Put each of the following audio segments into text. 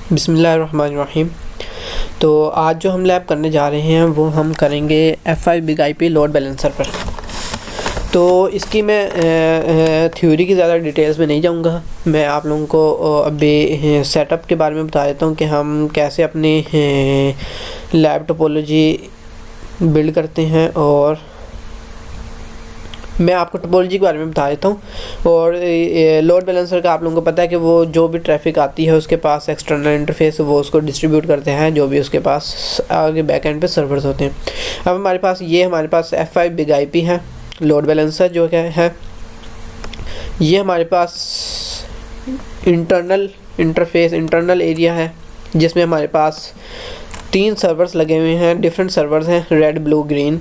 बिस्मिल्लाहिर्रहमानिर्रहीम। तो आज जो हम लैब करने जा रहे हैं वो हम करेंगे F5 big IP load balancer पर। तो इसकी मैं थ्योरी की ज़्यादा डिटेल्स में नहीं जाऊंगा। मैं आप लोगों को अभी सेटअप के बारे में बता देता हूँ कि हम कैसे अपनी लैब टोपोलॉजी बिल्ड करते हैं, और मैं आपको टोपोलॉजी के बारे में बता देता हूँ। और लोड बैलेंसर का आप लोगों को पता है कि वो जो भी ट्रैफिक आती है उसके पास एक्सटर्नल इंटरफेस वो उसको डिस्ट्रीब्यूट करते हैं, जो भी उसके पास आगे बैक एंड पे सर्वर्स होते हैं। अब हमारे पास F5 बिग आईपी है लोड बैलेंसर जो क्या है। ये हमारे पास इंटरनल इंटरफेस इंटरनल एरिया है जिसमें हमारे पास 3 सर्वर्स लगे हुए हैं। डिफरेंट सर्वर्स हैं, रेड ब्लू ग्रीन।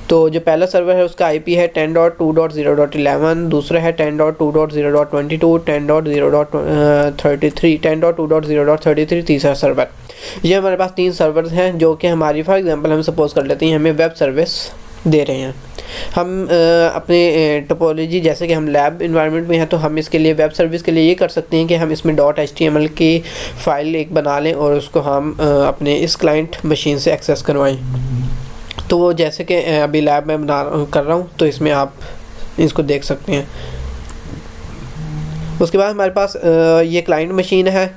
तो जो पहला सर्वर है उसका आईपी है 10.2.0.11, दूसरा है 10.2.0.22, 10.2.0.33, तीसरा सर्वर। ये हमारे पास 3 सर्वर्स हैं जो कि हमारी फॉर एग्जांपल हम सपोज कर लेते हैं हमें वेब सर्विस दे रहे हैं। हम अपने टोपोलॉजी जैसे कि हम लैब इन्वायरमेंट में हैं तो हम इसके लिए वेब सर्विस के लिए ये कर सकते हैं कि हम इसमें .html की फ़ाइल एक बना लें और उसको हम अपने इस क्लाइंट मशीन से एक्सेस करवाएं। तो वो जैसे कि अभी लैब में कर रहा हूँ तो इसमें आप इसको देख सकते हैं। उसके बाद हमारे पास ये क्लाइंट मशीन है।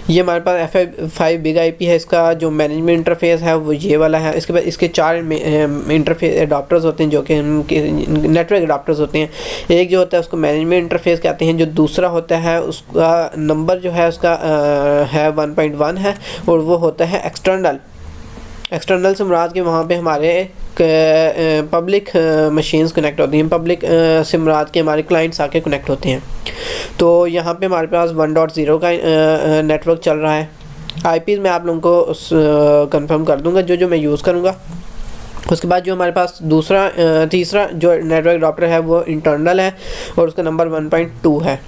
ये हमारे पास F5 बिग आईपी है। इसका जो मैनेजमेंट इंटरफेस है वो ये वाला है। इसके बाद इसके 4 इंटरफेस अडाप्टर्स होते हैं जो कि नेटवर्क अडाप्टर्स होते हैं। एक जो होता है उसको मैनेजमेंट इंटरफेस कहते हैं, जो दूसरा होता है उसका नंबर जो है उसका है 1.1 है, और वो होता है एक्सटर्नल से मुराद के वहाँ पे हमारे पब्लिक मशीन्स कनेक्ट होती हैं। पब्लिक से मुराद के हमारे क्लाइंट्स आके कनेक्ट होते हैं। तो यहाँ पे हमारे पास 1.0 का नेटवर्क चल रहा है। आईपी मैं आप लोगों को कंफर्म कर दूंगा जो मैं यूज़ करूँगा। उसके बाद जो हमारे पास तीसरा जो नेटवर्क अडॉप्टर है वो इंटरनल है और उसका नंबर 1.2 है,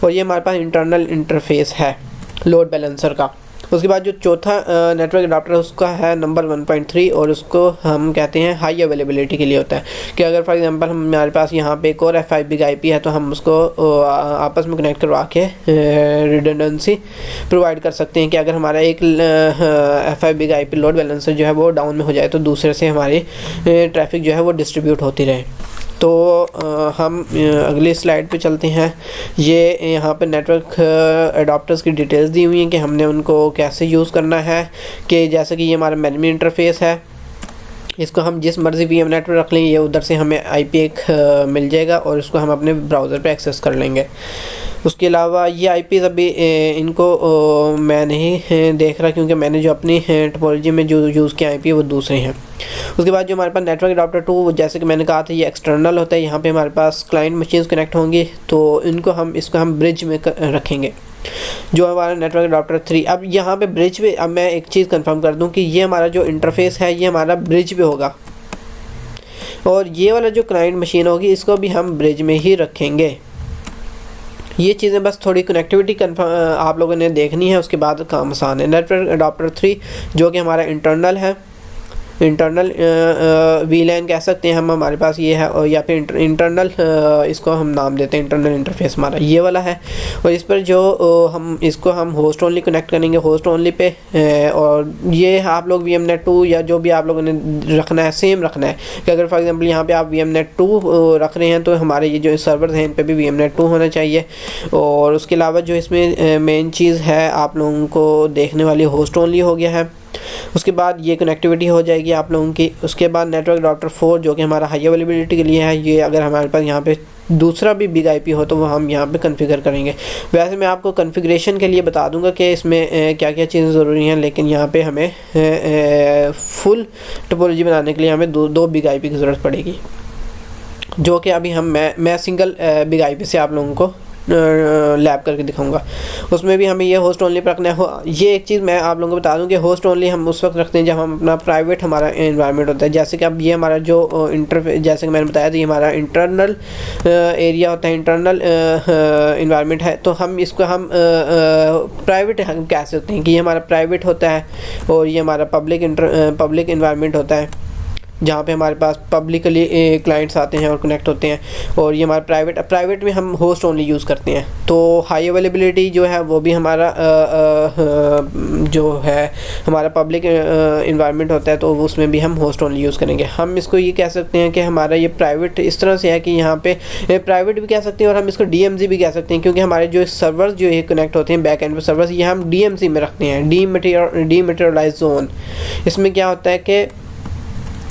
और ये हमारे पास इंटरनल इंटरफेस है लोड बैलेंसर का। उसके बाद जो चौथा नेटवर्क अडाप्टर है उसका है नंबर 1.3, और उसको हम कहते हैं हाई अवेलेबिलिटी के लिए होता है कि अगर फॉर एग्जांपल हमारे पास यहाँ पे एक और F5 बिग आईपी है तो हम उसको आपस में कनेक्ट करवा के रिडंडेंसी प्रोवाइड कर सकते हैं कि अगर हमारा एक F5 big IP load balancer जो है वो डाउन में हो जाए तो दूसरे से हमारी ट्रैफिक जो है वो डिस्ट्रीब्यूट होती रहे। तो हम अगली स्लाइड पे चलते हैं। ये यहाँ पे नेटवर्क अडाप्टर्स की डिटेल्स दी हुई हैं कि हमने उनको कैसे यूज़ करना है। कि जैसे कि ये हमारा मैनेजमेंट इंटरफेस है, इसको हम जिस मर्ज़ी VM नेट पर रख लेंगे ये उधर से हमें आईपी एक मिल जाएगा और इसको हम अपने ब्राउज़र पे एक्सेस कर लेंगे। उसके अलावा ये आईपीज़ अभी इनको मैं नहीं देख रहा क्योंकि मैंने जो अपनी टोपोलॉजी में जो यूज़ किया आईपी वो दूसरे हैं। उसके बाद जो हमारे पास नेटवर्क अडाप्टर 2 जैसे कि मैंने कहा था ये एक्सटर्नल होता है। यहाँ पे हमारे पास क्लाइंट मशीन्स कनेक्ट होंगी तो इसको हम ब्रिज में रखेंगे। जो हमारा नेटवर्क अडाप्टर 3, अब यहाँ पे ब्रिज पे अब मैं एक चीज़ कंफर्म कर दूँ कि ये हमारा जो इंटरफेस है ये हमारा ब्रिज पे होगा, और ये वाला जो क्लाइंट मशीन होगी इसको भी हम ब्रिज में ही रखेंगे। ये चीज़ें बस थोड़ी कनेक्टिविटी आप लोगों ने देखनी है, उसके बाद काम आसान है। नेटवर्क अडाप्टर 3 जो कि हमारा इंटरनल VLAN कह सकते हैं हम, हमारे पास ये है, और या फिर इंटरनल इसको हम नाम देते हैं इंटरनल इंटरफेस हमारा ये वाला है। और इस पर जो हम होस्ट ओनली कनेक्ट करेंगे होस्ट ओनली पे, और ये आप लोग VMnet 2 या जो भी आप लोगों ने रखना है सेम रखना है कि अगर फॉर एग्जांपल यहाँ पे आप VMnet 2 रख रहे हैं तो हमारे ये जो सर्वर हैं इन पे भी VMnet 2 होना चाहिए। और उसके अलावा जो इसमें मेन चीज़ है आप लोगों को देखने वाली होस्ट ओनली हो गया है। उसके बाद ये कनेक्टिविटी हो जाएगी आप लोगों की। उसके बाद नेटवर्क अडाप्टर 4 जो कि हमारा हाई अवेलेबिलिटी के लिए है, ये अगर हमारे पास यहाँ पे दूसरा भी बिग आईपी हो तो वो हम यहाँ पे कॉन्फ़िगर करेंगे। वैसे मैं आपको कॉन्फ़िगरेशन के लिए बता दूंगा कि इसमें क्या क्या चीज़ें ज़रूरी हैं, लेकिन यहाँ पे हमें फुल टोपोलॉजी बनाने के लिए हमें दो बिग आईपी की ज़रूरत पड़ेगी, जो कि अभी मैं सिंगल बिग आईपी से आप लोगों को लैब करके दिखाऊंगा। उसमें भी हमें ये होस्ट ओनली पर रखना है। ये एक चीज़ मैं आप लोगों को बता दूं कि होस्ट ओनली हम उस वक्त रखते हैं जब हम अपना प्राइवेट हमारा एनवायरनमेंट होता है। जैसे कि अब ये हमारा जो इंटरफेस जैसे कि मैंने बताया था ये हमारा इंटरनल एरिया होता है, इंटरनल इन्वायरमेंट है। तो हम इसको हम प्राइवेट हम कह सकते हैं कि ये हमारा प्राइवेट होता है और ये हमारा पब्लिक इन्वायरमेंट होता है। जहाँ पे हमारे पास पब्लिकली क्लाइंट्स आते हैं और कनेक्ट होते हैं, और ये हमारा प्राइवेट में हम होस्ट ओनली यूज़ करते हैं। तो हाई अवेलेबिलिटी जो है वो भी हमारा जो है हमारा पब्लिक इन्वायरमेंट होता है, तो उसमें भी हम होस्ट ओनली यूज़ करेंगे। हम इसको ये कह सकते हैं कि हमारा ये प्राइवेट इस तरह से है कि यहाँ पे प्राइवेट भी कह सकते हैं और हम इसको DMZ भी कह सकते हैं, क्योंकि हमारे जो सर्वर्स जो ये कनेक्ट होते हैं बैक एंड पे सर्वर्स, ये हम DMZ में रखते हैं, डीमैटेरियलाइज्ड जोन। इसमें क्या होता है कि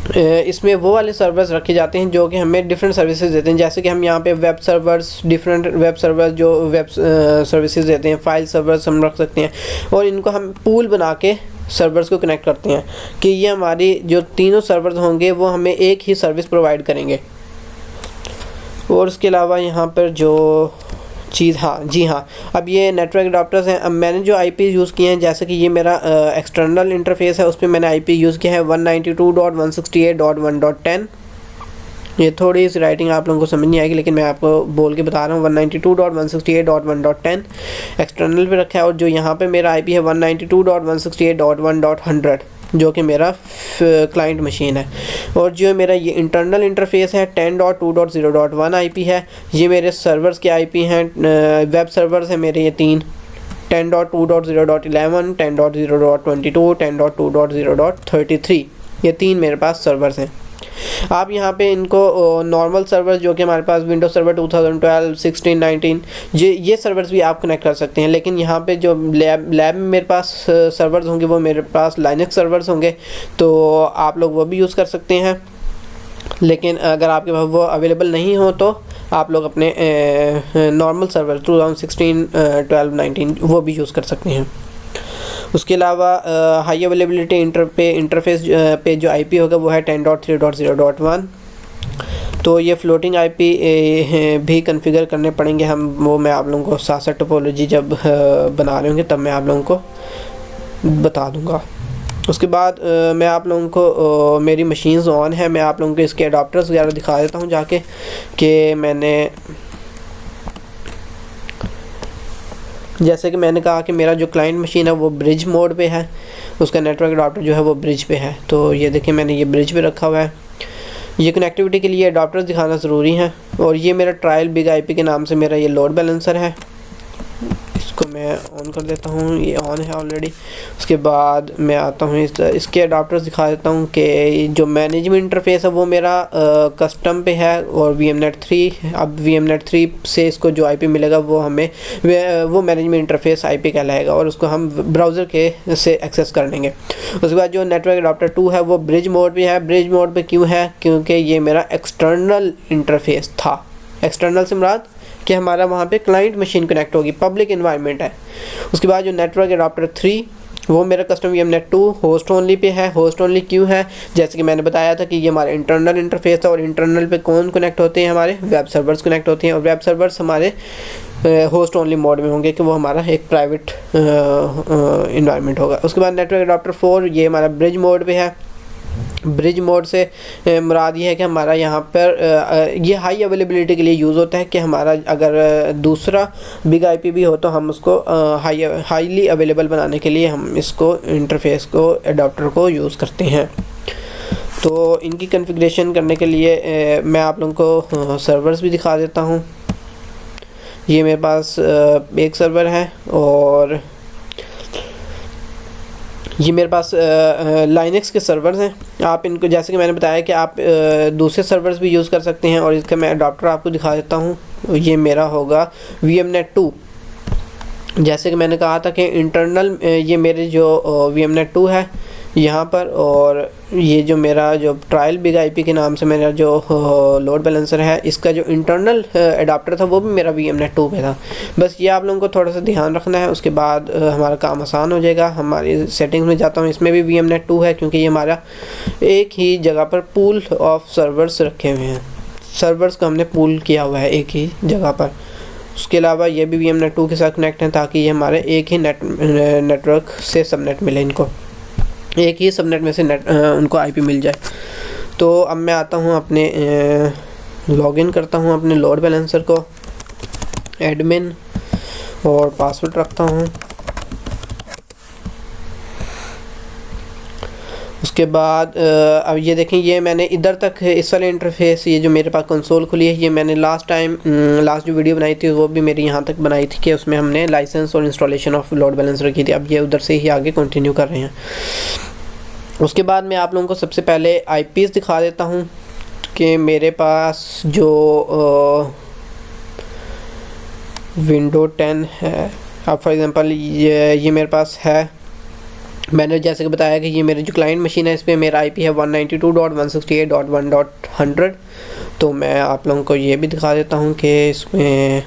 इसमें वो वाले सर्वर्स रखे जाते हैं जो कि हमें डिफरेंट सर्विसेज देते हैं। जैसे कि हम यहाँ पे web servers, different web servers जो वेब सर्विसेज देते हैं, फाइल सर्वर्स हम रख सकते हैं, और इनको हम पूल बना के सर्वर्स को कनेक्ट करते हैं कि ये हमारी जो तीनों सर्वर्स होंगे वो हमें एक ही सर्विस प्रोवाइड करेंगे। और उसके अलावा यहाँ पर जो चीज़, अब ये नेटवर्क अडाप्टर्स हैं। अब मैंने जो IP यूज़ किए हैं, जैसे कि ये मेरा एक्सटर्नल इंटरफेस है, उस पर मैंने IP यूज़ किया है 192.168.1.10। ये थोड़ी सी राइटिंग आप लोगों को समझ नहीं आएगी, लेकिन मैं आपको बोल के बता रहा हूँ 192.168.1.10 एक्सटर्नल पे रखा है। और जो यहाँ पे मेरा IP है 192.168.1.100 जो कि मेरा क्लाइंट मशीन है। और जो मेरा ये इंटरनल इंटरफेस है 10.2.0.1 IP है। ये मेरे सर्वर्स के IP हैं, वेब सर्वर्स हैं मेरे ये 3, 10.2.0.11, 10.0.22, 10.2.0.33, ये 3 मेरे पास सर्वर्स हैं। आप यहाँ पे इनको नॉर्मल सर्वर जो कि हमारे पास विंडोज सर्वर 2012, 16, 19, ये सर्वर्स भी आप कनेक्ट कर सकते हैं। लेकिन यहाँ पे जो लैब में मेरे पास सर्वर्स होंगे वो मेरे पास लाइनक्स सर्वर्स होंगे, तो आप लोग वो भी यूज़ कर सकते हैं। लेकिन अगर आपके पास वो अवेलेबल नहीं हो तो आप लोग अपने नॉर्मल सर्वर 2016, 12, 19 वो भी यूज़ कर सकते हैं। उसके अलावा हाई अवेलेबिलिटी इंटरफेस पे जो IP होगा वो है 10.3.0.1। तो ये फ्लोटिंग IP भी कॉन्फ़िगर करने पड़ेंगे हम, वो मैं आप लोगों को साथ साथ टोपोलॉजी जब बना रहे होंगे तब मैं आप लोगों को बता दूंगा। उसके बाद मैं आप लोगों को मेरी मशीन्स ऑन है, मैं आप लोगों को इसके अडाप्टर्स वगैरह दिखा देता हूँ जाके कि मैंने, जैसे कि मैंने कहा कि मेरा जो क्लाइंट मशीन है वो ब्रिज मोड पे है, उसका नेटवर्क अडाप्टर जो है वो ब्रिज पे है। तो ये देखिए मैंने ये ब्रिज पे रखा हुआ है। ये कनेक्टिविटी के लिए अडाप्टर्स दिखाना ज़रूरी है। और ये मेरा ट्रायल बिग IP के नाम से मेरा ये लोड बैलेंसर है, इसको मैं ऑन कर देता हूँ, ये ऑन है ऑलरेडी। उसके बाद मैं आता हूँ इसके अडाप्टर्स दिखा देता हूँ कि जो मैनेजमेंट इंटरफेस है वो मेरा कस्टम पे है और VMNet 3। अब VMNet 3 से इसको जो IP मिलेगा वो हमें वो मैनेजमेंट इंटरफेस IP कहलाएगा, और उसको हम ब्राउज़र के से एक्सेस कर लेंगे। उसके बाद जो नेटवर्क अडाप्टर 2 है वो ब्रिज मोड पे है। ब्रिज मोड पे क्यों है? क्योंकि ये मेरा एक्सटर्नल इंटरफेस था। एक्सटर्नल से मुराद कि हमारा वहाँ पे क्लाइंट मशीन कनेक्ट होगी, पब्लिक इन्वायरमेंट है। उसके बाद जो नेटवर्क अडाप्टर 3 वो मेरा custom VMNet 2 host only pay है। होस्ट ओनली क्यों है? जैसे कि मैंने बताया था कि ये हमारा इंटरनल इंटरफेस है, और इंटरनल पे कौन कनेक्ट होते हैं? हमारे वेब सर्वर्स कनेक्ट होते हैं, और वेब सर्वर्स हमारे होस्ट ओनली मोड में होंगे कि वो हमारा एक प्राइवेट इन्वायरमेंट होगा। उसके बाद नेटवर्क अडाप्टर 4 ये हमारा ब्रिज मोड पे है। ब्रिज मोड से मुराद ये है कि हमारा यहाँ पर ये हाई अवेलेबिलिटी के लिए यूज़ होता है कि हमारा अगर दूसरा बिग IP भी हो तो हम उसको हाईली अवेलेबल बनाने के लिए हम इसको इंटरफेस को अडाप्टर को यूज़ करते हैं। तो इनकी कॉन्फ़िगरेशन करने के लिए मैं आप लोगों को सर्वर्स भी दिखा देता हूँ। ये मेरे पास एक सर्वर है, और ये मेरे पास लाइनक्स के सर्वर्स हैं। आप इनको, जैसे कि मैंने बताया कि आप दूसरे सर्वर्स भी यूज़ कर सकते हैं, और इसका मैं अडाप्टर आपको दिखा देता हूँ। ये मेरा होगा VMNet 2। जैसे कि मैंने कहा था कि इंटरनल ये मेरे जो VMNet 2 है यहाँ पर, और ये जो मेरा जो ट्रायल बिग IP के नाम से मेरा जो लोड बैलेंसर है, इसका जो इंटरनल अडाप्टर था वो भी मेरा VMNet 2 पे था। बस ये आप लोगों को थोड़ा सा ध्यान रखना है, उसके बाद हमारा काम आसान हो जाएगा। हमारी सेटिंग्स में जाता हूँ, इसमें भी VMNet 2 है क्योंकि ये हमारा एक ही जगह पर पूल ऑफ सर्वर्स रखे हुए हैं। सर्वर्स को हमने पूल किया हुआ है एक ही जगह पर। उसके अलावा ये भी VMNet 2 के साथ कनेक्ट हैं ताकि ये हमारे एक ही नेटवर्क से सबनेट मिले, इनको एक ही सबनेट में से उनको IP मिल जाए। तो अब मैं आता हूँ अपने लॉगिन करता हूँ अपने लोड बैलेंसर को, एडमिन, और पासवर्ड रखता हूँ। उसके बाद अब ये देखें, ये मैंने इधर तक इस वाले इंटरफेस, ये जो मेरे पास कंसोल खुली है, ये मैंने लास्ट जो वीडियो बनाई थी वो भी मेरी यहाँ तक बनाई थी कि उसमें हमने लाइसेंस और इंस्टॉलेशन ऑफ लोड बैलेंसर की थी। अब ये उधर से ही आगे कंटिन्यू कर रहे हैं। उसके बाद मैं आप लोगों को सबसे पहले आईपीस दिखा देता हूँ कि मेरे पास जो विंडो 10 है, अब फॉर एग्ज़ाम्पल ये मेरे पास है। मैंने जैसे कि बताया कि ये मेरी जो क्लाइंट मशीन है, इस पर मेरा आईपी है 192.168.1.100। तो मैं आप लोगों को ये भी दिखा देता हूँ कि इसमें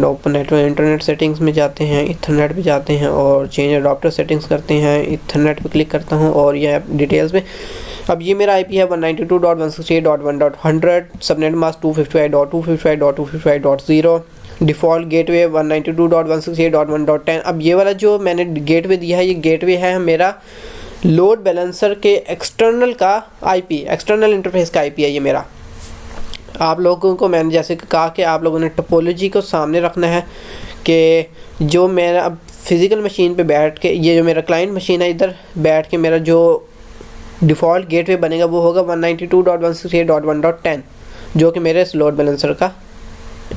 ओपन नेटवर्क इंटरनेट सेटिंग्स में जाते हैं, इथरनेट पे जाते हैं और चेंज अडॉप्टर सेटिंग्स करते हैं। इथरनेट पे क्लिक करता हूँ और ये डिटेल्स में, अब ये मेरा आईपी है 192.168.1.100, सबनेट मास्क 255.255.255.0, डिफ़ॉल्ट गेटवे 192.168.1.10। अब ये वाला जो मैंने गेटवे दिया है, ये गेटवे है मेरा लोड बैलेंसर के एक्सटर्नल का आईपी, एक्सटर्नल इंटरफेस का आईपी है ये मेरा। आप लोगों को मैंने जैसे कहा कि आप लोगों ने टोपोलॉजी को सामने रखना है कि जो मेरा अब फिज़िकल मशीन पे बैठ के, ये जो मेरा क्लाइंट मशीन है, इधर बैठ के मेरा जो डिफ़ॉल्ट गेटवे बनेगा वो होगा 192.168.1.10, जो कि मेरे लोड बैलेंसर का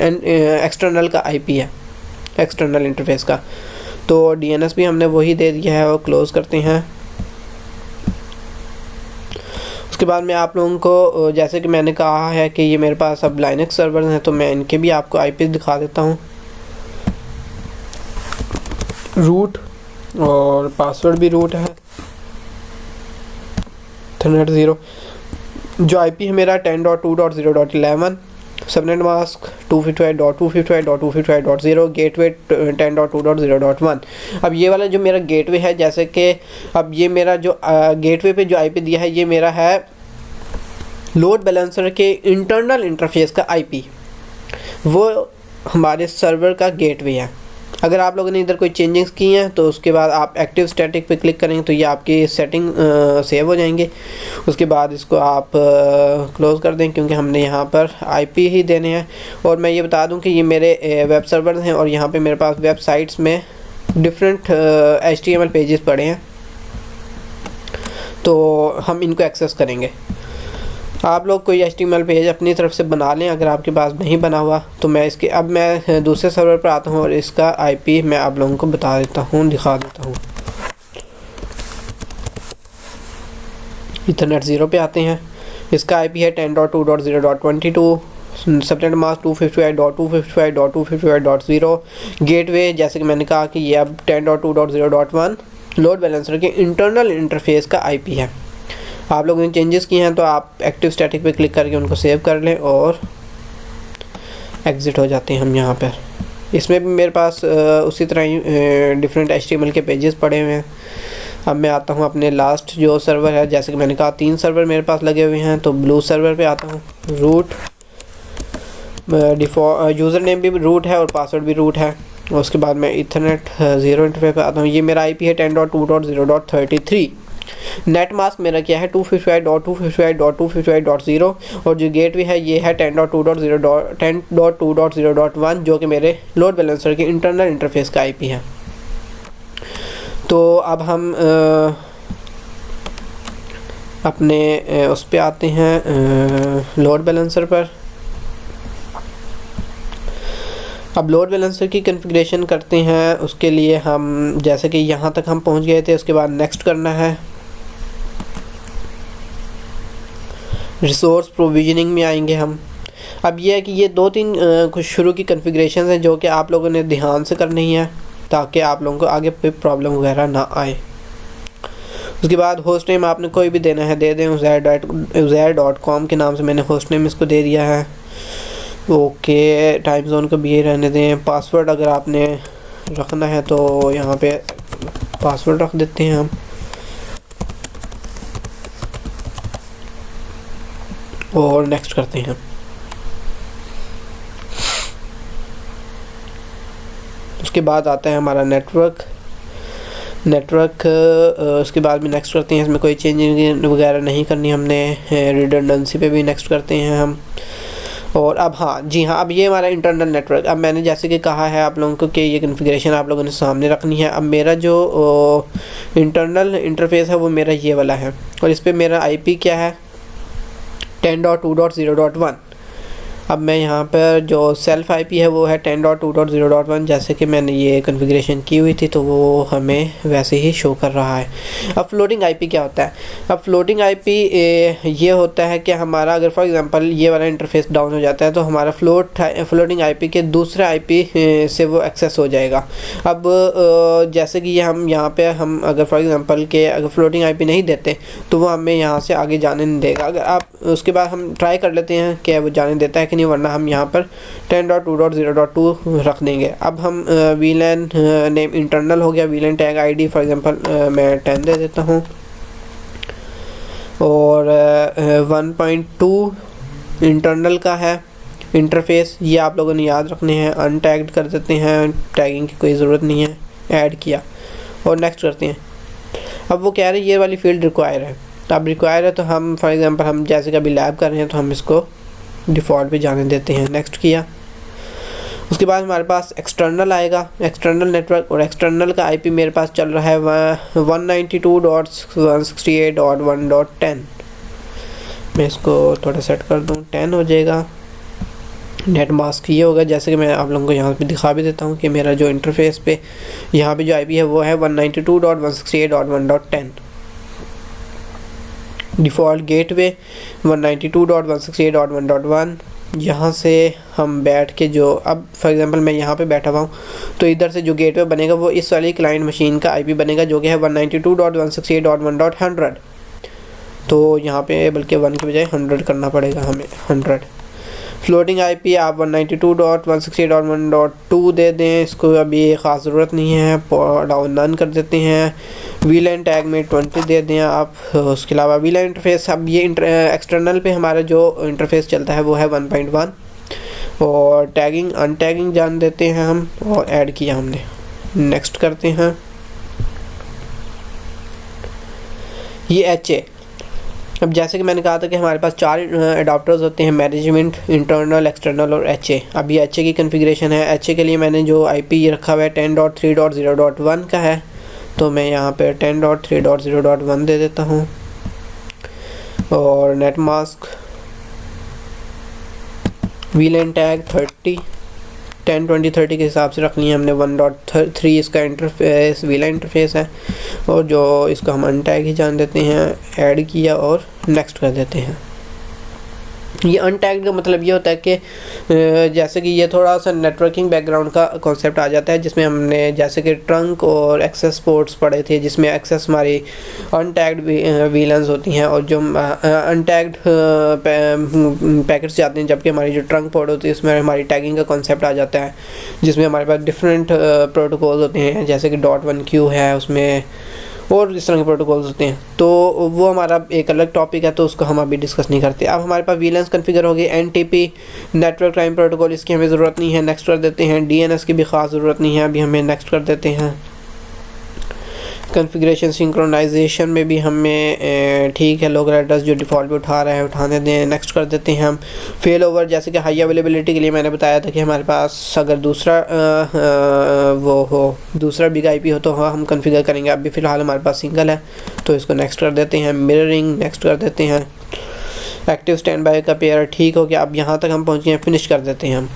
एक्सटर्नल का आईपी है, एक्सटर्नल इंटरफेस का। तो डीएनएस भी हमने वही दे दिया है और क्लोज़ करते हैं। उसके बाद मैं आप लोगों को जैसे कि मैंने कहा है कि ये मेरे पास अब लाइनक्स सर्वर हैं, तो मैं इनके भी आपको आईपी दिखा देता हूँ। रूट और पासवर्ड भी रूट है, इथरनेट 0। जो आईपी है मेरा 10.2.0.11, सबनेट मास्क 255.255.255.0, गेटवे 10.2.0.1। अब ये वाला जो मेरा गेटवे है, जैसे कि अब ये मेरा जो गेटवे पे जो आईपी दिया है, ये मेरा है लोड बैलेंसर के इंटरनल इंटरफेस का आईपी, वो हमारे सर्वर का गेटवे है। अगर आप लोगों ने इधर कोई चेंजेस की हैं तो उसके बाद आप एक्टिव स्टैटिक पे क्लिक करेंगे तो ये आपकी सेटिंग सेव हो जाएंगे। उसके बाद इसको आप क्लोज़ कर दें, क्योंकि हमने यहाँ पर आईपी ही देने हैं। और मैं ये बता दूं कि ये मेरे वेब सर्वर हैं और यहाँ पे मेरे पास वेबसाइट्स में डिफरेंट HTML पेजेस पड़े हैं, तो हम इनको एक्सेस करेंगे। आप लोग कोई HTML पेज अपनी तरफ से बना लें, अगर आपके पास नहीं बना हुआ तो अब मैं दूसरे सर्वर पर आता हूँ और इसका आईपी मैं आप लोगों को बता देता हूँ, दिखा देता हूँ। इथरनेट 0 पे आते हैं, इसका आईपी है 10.2.0.22, सबनेट मास्क 255.255.255.0, गेटवे जैसे कि मैंने कहा कि ये अब 10.2.0.1 लोड बैलेंसर के इंटरनल इंटरफेस का आईपी है। आप लोगों ने चेंजेस किए हैं तो आप एक्टिव स्टैटिक पे क्लिक करके उनको सेव कर लें और एग्ज़िट हो जाते हैं हम यहाँ पर। इसमें भी मेरे पास उसी तरह ही डिफरेंट HTML के पेजेस पड़े हुए हैं। अब मैं आता हूँ अपने लास्ट जो सर्वर है, जैसे कि मैंने कहा 3 सर्वर मेरे पास लगे हुए हैं, तो ब्लू सर्वर पे आता हूँ। रूट डिफ़ॉल्ट यूज़र नेम भी रूट है और पासवर्ड भी रूट है। उसके बाद मैं इथरनेट 0 इंटरफेस पे आता हूँ। ये मेरा आईपी है 10.2.0.33। नेट मास्क मेरा क्या है 255.255.255.0 और जो गेटवे है ये है 10.2.0.1 जो कि मेरे लोड बैलेंसर के इंटरनल इंटरफेस का आईपी है। तो अब हम अपने उस पे आते हैं लोड बैलेंसर पर। अब लोड बैलेंसर की कॉन्फ़िगरेशन करते हैं। उसके लिए हम जैसे कि यहाँ तक हम पहुँच गए थे, उसके बाद नेक्स्ट करना है। रिसोर्स प्रोविजनिंग में आएंगे हम। अब ये है कि ये 2-3 कुछ शुरू की कॉन्फ़िगरेशन हैं जो कि आप लोगों ने ध्यान से करनी है ताकि आप लोगों को आगे कोई प्रॉब्लम वगैरह ना आए। उसके बाद होस्ट नेम आपने कोई भी देना है दे दें। uzair.com के नाम से मैंने होस्ट नेम इसको दे दिया है। ओके, टाइम जोन को भी ये रहने दें। पासवर्ड अगर आपने रखना है तो यहाँ पे पासवर्ड रख देते हैं हम। और नेक्स्ट करते हैं। उसके बाद आता है हमारा नेटवर्क। उसके बाद में नेक्स्ट करते हैं। इसमें कोई चेंजिंग वगैरह नहीं करनी हमने। रिडंडेंसी पे भी नेक्स्ट करते हैं हम। और अब हाँ जी हाँ, अब ये हमारा इंटरनल नेटवर्क। अब मैंने जैसे कि कहा है आप लोगों को कि ये कॉन्फ़िगरेशन आप लोगों ने सामने रखनी है। अब मेरा जो इंटरनल इंटरफेस है वो मेरा ये वाला है, और इस पर मेरा आईपी क्या है 10.2.0.1। अब मैं यहाँ पर जो सेल्फ़ आईपी है वो है 10.2.0.1, जैसे कि मैंने ये कॉन्फ़िगरेशन की हुई थी तो वो हमें वैसे ही शो कर रहा है। अब फ्लोटिंग आईपी क्या होता है? अब फ्लोटिंग आईपी ये होता है कि हमारा अगर फॉर एग्जांपल ये वाला इंटरफेस डाउन हो जाता है तो हमारा फ्लोटिंग आईपी के दूसरे आईपी से वो एक्सेस हो जाएगा। अब जैसे कि हम यहाँ पे हम अगर फॉर एग्जांपल के अगर फ्लोटिंग आईपी नहीं देते तो वो हमें यहाँ से आगे जाने नहीं देगा। अगर आप उसके बाद हम ट्राई कर लेते हैं कि वो जाने देता है कि नहीं, वरना हम यहाँ पर 10.2.0.2 रख देंगे। अब हम वीलैन नेम इंटरनल हो गया, वीलैन टैग आईडी फॉर एग्जांपल मैं 10 दे देता हूँ, और 1.2 इंटरनल का है इंटरफेस, ये आप लोगों ने याद रखने हैं। अनटैग्ड कर देते हैं, टैगिंग की कोई ज़रूरत नहीं है, ऐड किया और नेक्स्ट करते हैं। अब वो कह रहे हैं ये वाली फील्ड रिक्वायर है। अब रिक्वायर है तो हम फॉर एग्जांपल हम जैसे कभी लैब कर रहे हैं तो हम इसको डिफ़ॉल्ट पे जाने देते हैं, नेक्स्ट किया। उसके बाद हमारे पास एक्सटर्नल आएगा, एक्सटर्नल नेटवर्क, और एक्सटर्नल का आईपी मेरे पास चल रहा है 192.168.1.10। मैं इसको थोड़ा सेट कर दूँ, 10 हो जाएगा। नेट मास्क ये होगा, जैसे कि मैं आप लोगों को यहाँ पे दिखा भी देता हूँ कि मेरा जो इंटरफेस पे यहाँ पे जो आईपी है वो है 192.168.1.10। Default gateway 192.168.1.1। यहाँ से हम बैठ के जो अब फॉर एग्जांपल मैं यहाँ पे बैठा हुआ हूँ तो इधर से जो गेटवे बनेगा वो इस वाली क्लाइंट मशीन का आईपी बनेगा जो कि है 192.168.1.100। तो यहाँ पे बल्कि 1 के बजाय 100 करना पड़ेगा हमें, 100। फ्लोटिंग आईपी आप 192.168.1.2 दे दें, इसको अभी ख़ास ज़रूरत नहीं है, डाउन नन कर देते हैं। वीलैन टैग में 20 दे दें आप। उसके अलावा वीलैन इंटरफेस, अब ये एक्सटर्नल पे हमारा जो इंटरफेस चलता है वो है 1.1, और टैगिंग अनटैगिंग जान देते हैं हम, और ऐड किया हमने, नेक्स्ट करते हैं। ये HA, अब जैसे कि मैंने कहा था कि हमारे पास 4 अडाप्टर्स होते हैं, मैनेजमेंट, इंटरनल, एक्सटर्नल और HA। अब ये HA की कॉन्फ़िगरेशन है। HA के लिए मैंने जो आईपी रखा हुआ है 10.3.0.1 का है, तो मैं यहाँ पे 10.3.0.1 दे देता हूँ, और नेट मास्क वीलैन टैग 30 10 20 30 के हिसाब से रखनी है हमने। 1.3 इसका इंटरफेस वीलैन इंटरफेस है, और जो इसको हम अनटैग ही जान देते हैं, ऐड किया और नेक्स्ट कर देते हैं। ये अनटैग्ड का मतलब ये होता है कि जैसे कि ये थोड़ा सा नेटवर्किंग बैकग्राउंड का कॉन्सेप्ट आ जाता है, जिसमें हमने जैसे कि ट्रंक और एक्सेस पोर्ट्स पढ़े थे, जिसमें एक्सेस हमारी अनटैग्ड वीलन्स होती हैं, और जो अनटैग्ड पैकेट्स जाते हैं, जबकि हमारी जो ट्रंक पोर्ट होती है उसमें हमारी टैगिंग का कॉन्सेप्ट आ जाता है, जिसमें हमारे पास डिफरेंट प्रोटोकॉल्स होते हैं, जैसे कि .1Q है उसमें, और इस तरह के प्रोटोकॉल्स होते हैं। तो वो हमारा एक अलग टॉपिक है, तो उसको हम अभी डिस्कस नहीं करते। अब हमारे पास वीलैंस कॉन्फ़िगर हो गई। NTP नेटवर्क टाइम प्रोटोकॉल, इसकी हमें ज़रूरत नहीं है, नेक्स्ट कर देते हैं। DNS की भी ख़ास ज़रूरत नहीं है, अभी हमें नेक्स्ट कर देते हैं। कॉन्फ़िगरेशन सिंक्रोनाइजेशन में भी हमें ठीक है, लोकल एड्रेस जो डिफ़ॉल्ट पे उठा रहा है उठाने दें, नेक्स्ट कर देते हैं हम। फेल ओवर, जैसे कि हाई अवेलेबिलिटी के लिए मैंने बताया था कि हमारे पास अगर दूसरा बिग आईपी हो तो हम कॉन्फ़िगर करेंगे। अभी फ़िलहाल हमारे पास सिंगल है, तो इसको नेक्स्ट कर देते हैं। मिररिंग नेक्स्ट कर देते हैं। एक्टिव स्टैंड बाय का पेयर ठीक हो गया। अब यहाँ तक हम पहुँच गए, फिनिश कर देते हैं हम।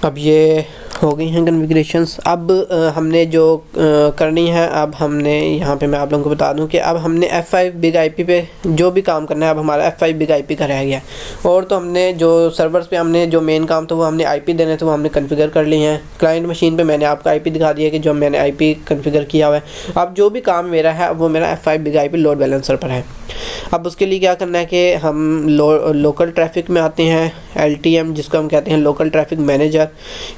अब ये हो गई हैं कॉन्फ़िगरेशंस। अब हमने जो करनी है, अब हमने यहाँ पे मैं आप लोगों को बता दूं कि अब हमने F5 बिग आईपी पे जो भी काम करना है, अब हमारा F5 बिग आईपी का रह गया। और तो हमने जो सर्वर्स पे हमने जो मेन काम था वो हमने आईपी देने थे, वो हमने कॉन्फ़िगर कर लिए हैं। क्लाइंट मशीन पे मैंने आपको आईपी दिखा दिया कि जो मैंने आईपी कॉन्फ़िगर किया हुआ है। अब जो भी काम मेरा है वो मेरा F5 big IP load balancer पर है। अब उसके लिए क्या करना है कि हम लोकल ट्रैफिक में आते हैं, LTM जिसको हम कहते हैं लोकल ट्रैफिक मैनेजर।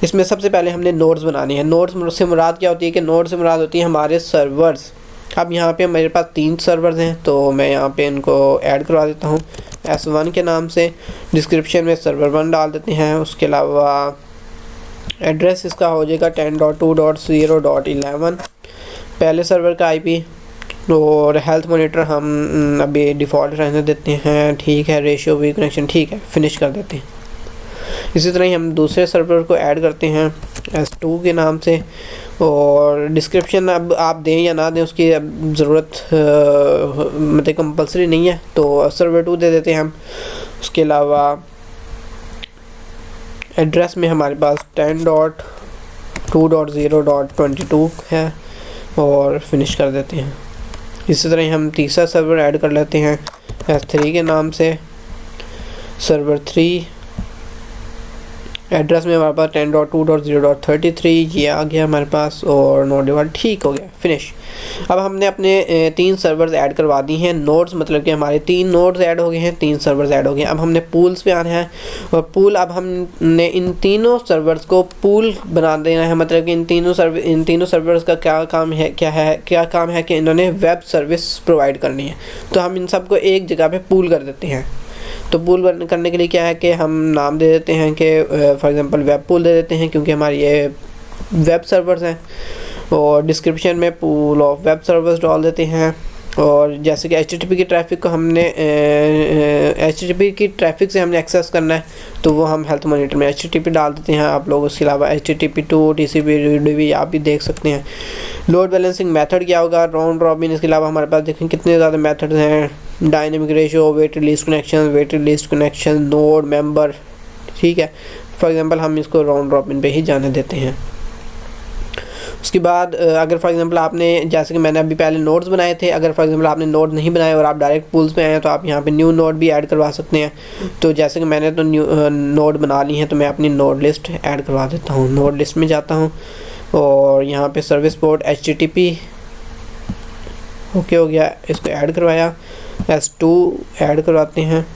इसमें सबसे पहले हमने नोड्स बनानी है। नोड्स से मुराद क्या होती है कि नोड से मुराद होती है हमारे सर्वर्स। अब यहाँ पे मेरे पास 3 सर्वर्स हैं, तो मैं यहाँ पे इनको ऐड करवा देता हूँ S1 के नाम से। डिस्क्रिप्शन में सर्वर 1 डाल देते हैं। उसके अलावा एड्रेस इसका हो जाएगा 10.2.0.11 पहले सर्वर का IP। और हेल्थ मॉनिटर हम अभी डिफ़ॉल्ट रहने देते हैं, ठीक है। रेशियो वी कनेक्शन, ठीक है, फिनिश कर देते हैं। इसी तरह ही हम दूसरे सर्वर को ऐड करते हैं S2 के नाम से, और डिस्क्रिप्शन अब आप दें या ना दें उसकी अब ज़रूरत मतलब कंपलसरी नहीं है, तो सर्वर 2 दे देते हैं हम। उसके अलावा एड्रेस में हमारे पास 10.2.0.22 है और फिनिश कर देते हैं। इसी तरह हम तीसरा सर्वर ऐड कर लेते हैं S3 के नाम से। सर्वर 3 एड्रेस में हमारे पास 10.2.0.33 ये आ गया हमारे पास, और नोड डिवाइड ठीक हो गया, फिनिश। अब हमने अपने 3 सर्वर्स ऐड करवा दी हैं, नोड्स मतलब कि हमारे 3 नोड्स ऐड हो गए हैं, 3 सर्वर्स ऐड हो गए हैं। अब हमने पूल्स पे आना है, और पूल अब हमने इन तीनों सर्वर्स को पूल बना देना है। मतलब कि इन तीनों सर्वर्स का क्या काम है कि इन्होंने वेब सर्विस प्रोवाइड करनी है, तो हम इन सबको एक जगह पे पूल कर देते हैं। तो पूल करने के लिए क्या है कि हम नाम दे देते हैं कि फॉर एग्जांपल वेब पूल दे देते हैं, क्योंकि हमारे ये वेब सर्वर्स हैं। और डिस्क्रिप्शन में पूल ऑफ वेब सर्वर्स डाल देते हैं। और जैसे कि HTTP की ट्रैफिक को हमने HTTP की ट्रैफिक से हमने एक्सेस करना है, तो वो हम हेल्थ मॉनिटर में HTTP डाल देते हैं। आप लोग उसके अलावा HTTP to TCP UDP आप भी देख सकते हैं। लोड बैलेंसिंग मेथड क्या होगा, राउंड रॉबिन। इसके अलावा हमारे पास देखें कितने ज़्यादा मेथड्स हैं, dynamic ratio, weight release connection, node member, ठीक है। फॉर एग्जांपल हम इसको राउंड रॉबिन पे ही जाने देते हैं। उसके बाद अगर फॉर एग्जांपल आपने, जैसे कि मैंने अभी पहले नोड्स बनाए थे, अगर फॉर एग्जांपल आपने नोड नहीं बनाए और आप डायरेक्ट पूल्स पे आए हैं, तो आप यहाँ पे न्यू नोड भी ऐड करवा सकते हैं। तो जैसे कि मैंने तो न्यू नोड बना ली है, तो मैं अपनी नोड लिस्ट ऐड करवा देता हूँ। नोड लिस्ट में जाता हूँ और यहाँ पे सर्विस पोर्ट HTTP ओके हो गया, इसको ऐड करवाया। S2 ऐड करवाते हैं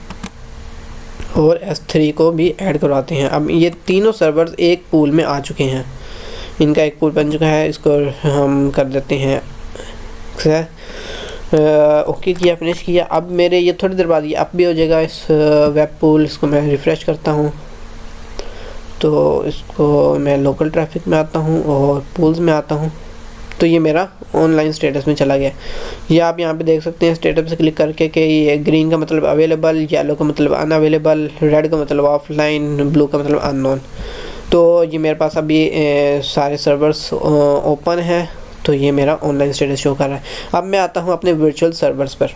और S3 को भी ऐड करवाते हैं। अब ये तीनों सर्वर्स एक पूल में आ चुके हैं, इनका एक पूल बन चुका है। इसको हम कर देते हैं ओके किया, फिनिश किया। अब मेरे ये थोड़ी देर बाद ये अप भी हो जाएगा इस वेब पूल। इसको मैं रिफ़्रेश करता हूँ, तो इसको मैं लोकल ट्रैफिक में आता हूँ और पूल्स में आता हूँ, तो ये मेरा ऑनलाइन स्टेटस में चला गया। ये आप यहाँ पे देख सकते हैं स्टेटस पे क्लिक करके कि ये ग्रीन का मतलब अवेलेबल, येलो का मतलब अनअवेलेबल, रेड का मतलब ऑफलाइन, ब्लू का मतलब अननोन। तो ये मेरे पास अभी सारे सर्वर्स ओपन हैं, तो ये मेरा ऑनलाइन स्टेटस शो कर रहा है। अब मैं आता हूँ अपने वर्चुअल सर्वर्स पर।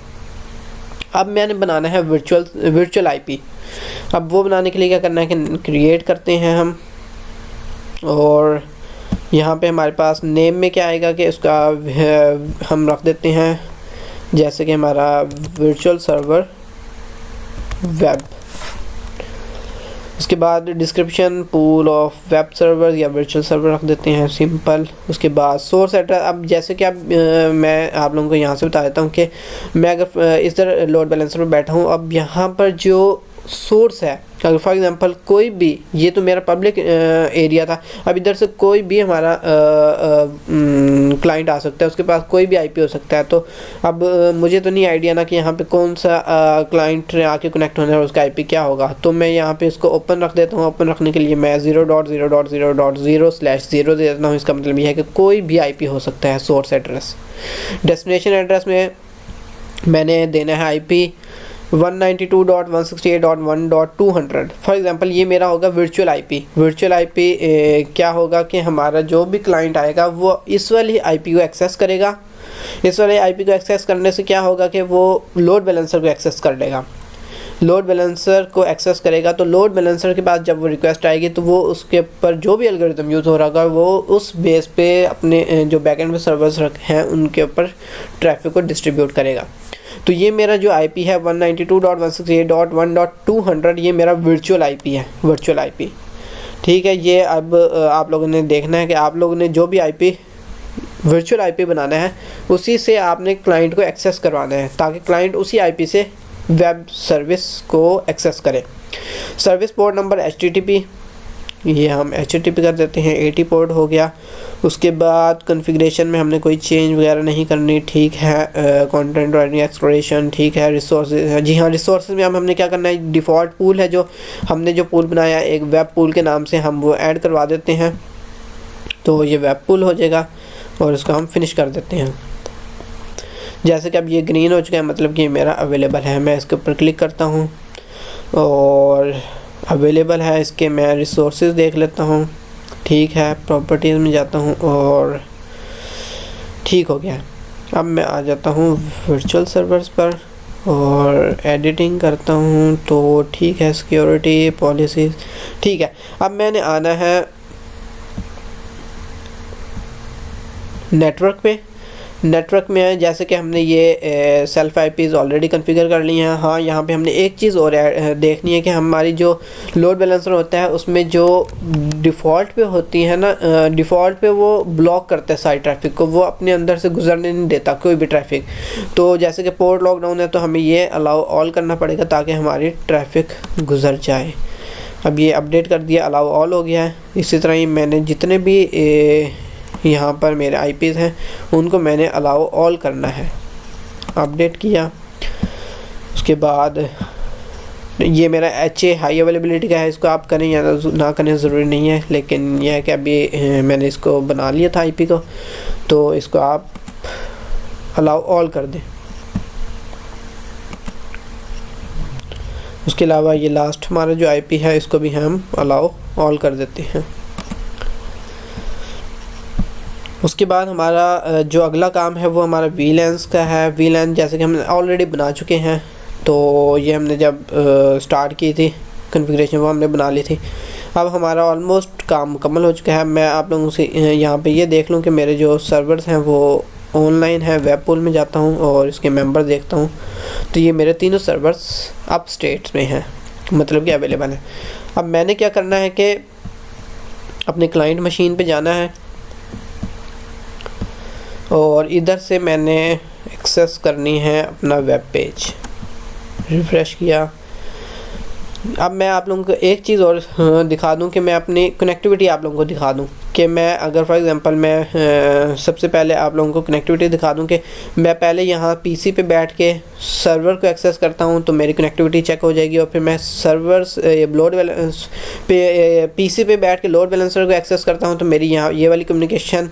अब मैंने बनाना है वर्चुअल IP। अब वो बनाने के लिए क्या करना है कि क्रिएट करते हैं हम, और यहाँ पे हमारे पास नेम में क्या आएगा कि उसका हम रख देते हैं जैसे कि हमारा वर्चुअल सर्वर वेब। उसके बाद description pool of web server या वर्चुअल सर्वर रख देते हैं, सिंपल। उसके बाद सोर्स एड्रेस, अब जैसे कि अब मैं आप लोगों को यहाँ से बता देता हूँ कि मैं अगर इस तरह लोड बैलेंसर पर बैठा हूँ, अब यहाँ पर जो सोर्स है, अगर फॉर एग्जांपल कोई भी, ये तो मेरा पब्लिक एरिया था, अब इधर से कोई भी हमारा क्लाइंट आ सकता है, उसके पास कोई भी IP हो सकता है। तो अब मुझे तो नहीं आइडिया ना कि यहाँ पे कौन सा क्लाइंट आके कनेक्ट होना है और उसका IP क्या होगा। तो मैं यहाँ पे इसको ओपन रख देता हूँ। ओपन रखने के लिए मैं 0.0.0.0/0 दे देता हूँ। इसका मतलब ये है कि कोई भी IP हो सकता है सोर्स एड्रेस। डेस्टिनेशन एड्रेस में मैंने देना है IP 192.168.1.200। फॉर एग्जांपल ये मेरा होगा वर्चुअल IP। वर्चुअल IP क्या होगा कि हमारा जो भी क्लाइंट आएगा वो इस वाली IP को एक्सेस करेगा। इस वाले IP को एक्सेस करने से क्या होगा कि वो लोड बैलेंसर को एक्सेस कर लेगा। लोड बैलेंसर को एक्सेस करेगा, तो लोड बैलेंसर के पास जब वो रिक्वेस्ट आएगी, तो वो उसके ऊपर जो भी एल्गोरिथम यूज़ हो रहा होगा वो उस बेस पे अपने जो बैकएंड में सर्वर्स हैं उनके ऊपर ट्रैफिक को डिस्ट्रीब्यूट करेगा। तो ये मेरा जो IP है 192.168.1.200, ये मेरा वर्चुअल IP है, वर्चुअल IP। ठीक है, ये अब आप लोगों ने देखना है कि आप लोगों ने जो भी IP वर्चुअल IP बनाना है उसी से आपने क्लाइंट को एक्सेस करवाना है, ताकि क्लाइंट उसी IP से वेब सर्विस को एक्सेस करे। सर्विस पोर्ट नंबर HTTP, ये हम HTTP कर देते हैं, 80 पोर्ट हो गया। उसके बाद कॉन्फ़िगरेशन में हमने कोई चेंज वगैरह नहीं करनी, ठीक है। कंटेंट राइटिंग एक्सप्लोरेशन, ठीक है। रिसोर्सेज, जी हाँ, रिसोर्सेज में हमने क्या करना है, डिफ़ॉल्ट पूल है जो हमने जो पूल बनाया एक वेब पूल के नाम से, हम वो ऐड करवा देते हैं, तो ये वेब पूल हो जाएगा और इसको हम फिनिश कर देते हैं। जैसे कि अब ये ग्रीन हो चुका है, मतलब कि मेरा अवेलेबल है। मैं इसके ऊपर क्लिक करता हूँ और अवेलेबल है। इसके मैं रिसोर्सेज देख लेता हूँ, ठीक है। प्रॉपर्टीज़ में जाता हूँ और ठीक हो गया। अब मैं आ जाता हूँ वर्चुअल सर्वर्स पर और एडिटिंग करता हूँ, तो ठीक है। सिक्योरिटी पॉलिसीज़, ठीक है। अब मैंने आना है नेटवर्क पे। नेटवर्क में है, जैसे कि हमने ये सेल्फ आईपीज़ ऑलरेडी कॉन्फ़िगर कर ली हैं। हाँ, यहाँ पे हमने एक चीज़ और देखनी है कि हमारी जो लोड बैलेंसर होता है उसमें जो डिफ़ॉल्ट पे होती है ना, डिफ़ॉल्ट पे वो ब्लॉक करता है सारी ट्रैफिक को, वो अपने अंदर से गुजरने नहीं देता कोई भी ट्रैफिक। तो जैसे कि पोर्ट लॉकडाउन है तो हमें ये अलाउ ऑल करना पड़ेगा ताकि हमारी ट्रैफिक गुजर जाए। अब ये अपडेट कर दिया, अलाउ ऑल हो गया है। इसी तरह ही मैंने जितने भी यहाँ पर मेरे आईपीज़ हैं उनको मैंने अलाउ ऑल करना है। अपडेट किया, उसके बाद ये मेरा HA हाई अवेलेबिलिटी का है, इसको आप करें या ना करें ज़रूरी नहीं है, लेकिन यह है कि अभी मैंने इसको बना लिया था आईपी को, तो इसको आप अलाउ ऑल कर दें। उसके अलावा ये लास्ट हमारा जो आईपी है इसको भी हम अलाउ ऑल कर देते हैं। उसके बाद हमारा जो अगला काम है वो हमारा VLANs का है। VLAN जैसे कि हमने ऑलरेडी बना चुके हैं, तो ये हमने जब स्टार्ट की थी कॉन्फ़िगरेशन वो हमने बना ली थी। अब हमारा ऑलमोस्ट काम मुकम्मल हो चुका है। मैं आप लोगों से यहाँ पे ये देख लूँ कि मेरे जो सर्वर्स हैं वो ऑनलाइन है। वेब पूल में जाता हूँ और इसके मेंबर देखता हूँ, तो ये मेरे तीनों सर्वर्स अप स्टेट्स में हैं, मतलब कि अवेलेबल है। अब मैंने क्या करना है कि अपने क्लाइंट मशीन पे जाना है और इधर से मैंने एक्सेस करनी है अपना वेब पेज। रिफ़्रेश किया। अब मैं आप लोगों को एक चीज़ और दिखा दूं कि मैं अपनी कनेक्टिविटी आप लोगों को दिखा दूं कि मैं अगर फॉर एग्जांपल मैं सबसे पहले आप लोगों को कनेक्टिविटी दिखा दूं कि मैं पहले यहाँ पीसी पे बैठ के सर्वर को एक्सेस करता हूँ तो मेरी कनेक्टिविटी चेक हो जाएगी, और फिर मैं सर्वर्स लोड बैलेंस पे पीसी पे बैठ के लोड बैलेंसर को एक्सेस करता हूँ तो मेरी यहाँ ये वाली कम्युनिकेशन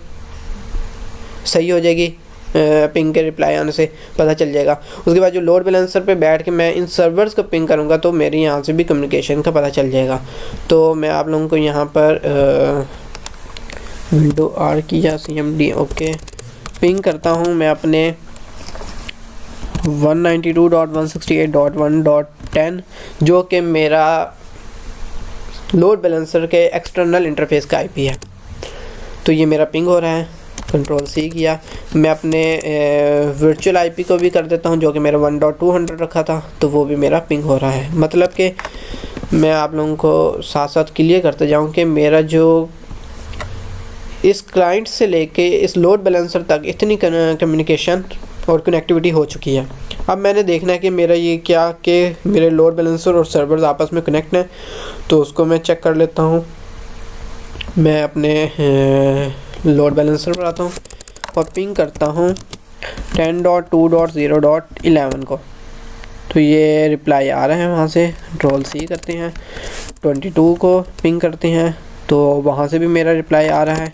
सही हो जाएगी। पिंग के रिप्लाई आने से पता चल जाएगा। उसके बाद जो लोड बैलेंसर पे बैठ के मैं इन सर्वर्स को पिंग करूँगा तो मेरे यहाँ से भी कम्युनिकेशन का पता चल जाएगा। तो मैं आप लोगों को यहाँ पर विंडो आर की या CMD ओके पिंग करता हूँ मैं अपने 192.168.1.10 जो कि मेरा लोड बैलेंसर के एक्सटर्नल इंटरफेस का IP है। तो ये मेरा पिंग हो रहा है, कंट्रोल C किया। मैं अपने वर्चुअल IP को भी कर देता हूँ जो कि मेरा 1.200 रखा था, तो वो भी मेरा पिंग हो रहा है। मतलब कि मैं आप लोगों को साथ साथ क्लियर करते जाऊँ कि मेरा जो इस क्लाइंट से लेके इस लोड बैलेंसर तक इतनी कम्युनिकेशन और कनेक्टिविटी हो चुकी है। अब मैंने देखना है कि मेरा ये क्या कि मेरे लोड बैलेंसर और सर्वर्स आपस में कनेक्ट हैं, तो उसको मैं चेक कर लेता हूँ। मैं अपने लोड बैलेंसर पर आता हूँ और पिंग करता हूँ 10.2.0.11 को, तो ये रिप्लाई आ रहा है वहाँ से। कंट्रोल C करते हैं, 22 को पिंग करते हैं तो वहाँ से भी मेरा रिप्लाई आ रहा है।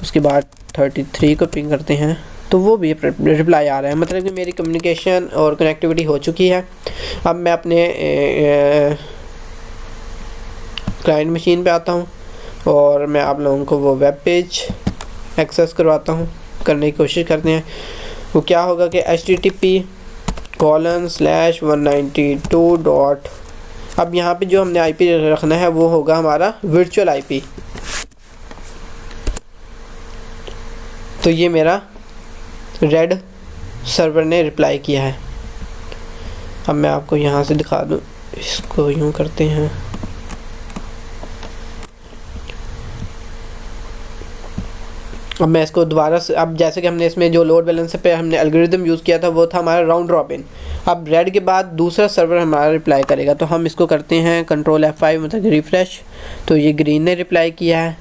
उसके बाद 33 को पिंग करते हैं तो वो भी रिप्लाई आ रहा है। मतलब कि मेरी कम्युनिकेशन और कनेक्टिविटी हो चुकी है। अब मैं अपने क्लाइंट मशीन पे आता हूँ और मैं आप लोगों को वो वेब पेज एक्सेस करवाता हूँ, करने की कोशिश करते हैं। वो क्या होगा कि http:/192. अब यहाँ पे जो हमने IP रखना है वो होगा हमारा वर्चुअल IP। तो ये मेरा रेड सर्वर ने रिप्लाई किया है। अब मैं आपको यहाँ से दिखा दूँ, इसको यूँ करते हैं। अब मैं इसको दोबारा से, अब जैसे कि हमने इसमें जो लोड बैलेंसर पे हमने एल्गोरिदम यूज़ किया था वो था हमारा राउंड रॉबिन। अब रेड के बाद दूसरा सर्वर हमारा रिप्लाई करेगा, तो हम इसको करते हैं कंट्रोल F5 मतलब रिफ़्रेश। तो ये ग्रीन ने रिप्लाई किया है,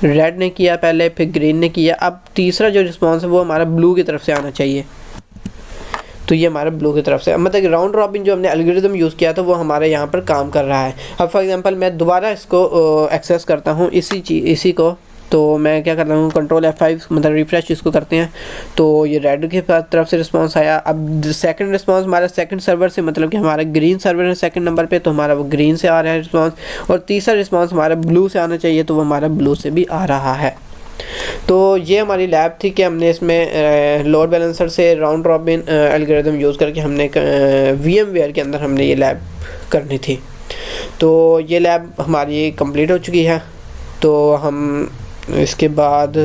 रेड ने किया पहले, फिर ग्रीन ने किया। अब तीसरा जो रिस्पॉन्स है वो हमारा ब्लू की तरफ से आना चाहिए, तो ये हमारा ब्लू की तरफ से, मतलब राउंड रॉबिन जो हमने एल्गोरिदम यूज़ किया था वो हमारे यहाँ पर काम कर रहा है। अब फॉर एग्जांपल मैं दोबारा इसको एक्सेस करता हूँ, इसी को तो मैं क्या करता हूँ, कंट्रोल F5 मतलब रिफ़्रेश इसको करते हैं, तो ये रेड के पास तरफ से रिस्पांस आया। अब सेकंड रिस्पांस हमारा सेकंड सर्वर से, मतलब कि हमारा ग्रीन सर्वर है सेकंड नंबर पे, तो हमारा वो ग्रीन से आ रहा है रिस्पांस। और तीसरा रिस्पांस हमारा ब्लू से आना चाहिए, तो वो हमारा ब्लू से भी आ रहा है। तो ये हमारी लैब थी कि हमने इसमें लोड बैलेंसर से राउंड रॉबिन एल्गोरिथम यूज़ करके हमने VMware के अंदर हमने ये लैब करनी थी। तो ये लैब हमारी कंप्लीट हो चुकी है। तो हम इसके बाद